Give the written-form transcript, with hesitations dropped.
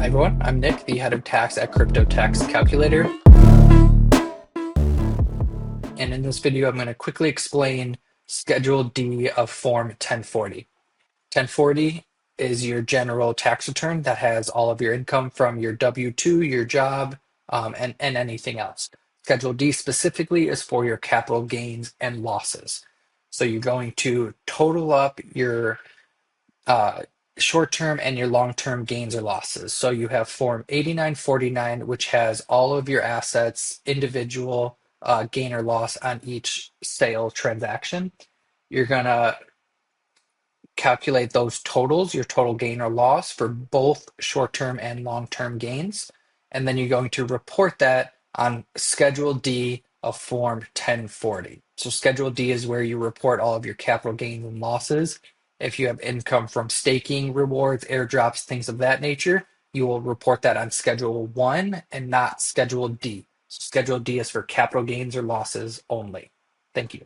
Hi everyone, I'm Nick, the head of tax at TurboTax Calculator. And in this video, I'm going to quickly explain Schedule D of Form 1040. 1040 is your general tax return that has all of your income from your W-2, your job, and anything else. Schedule D specifically is for your capital gains and losses. So you're going to total up your uh, short-term and your long-term gains or losses. So you have Form 8949, which has all of your assets, individual gain or loss on each sale transaction. You're going to calculate those totals, your total gain or loss for both short-term and long-term gains. And then you're going to report that on Schedule D of Form 1040. So Schedule D is where you report all of your capital gains and losses. If you have income from staking, rewards, airdrops, things of that nature, you will report that on Schedule 1 and not Schedule D. So Schedule D is for capital gains or losses only. Thank you.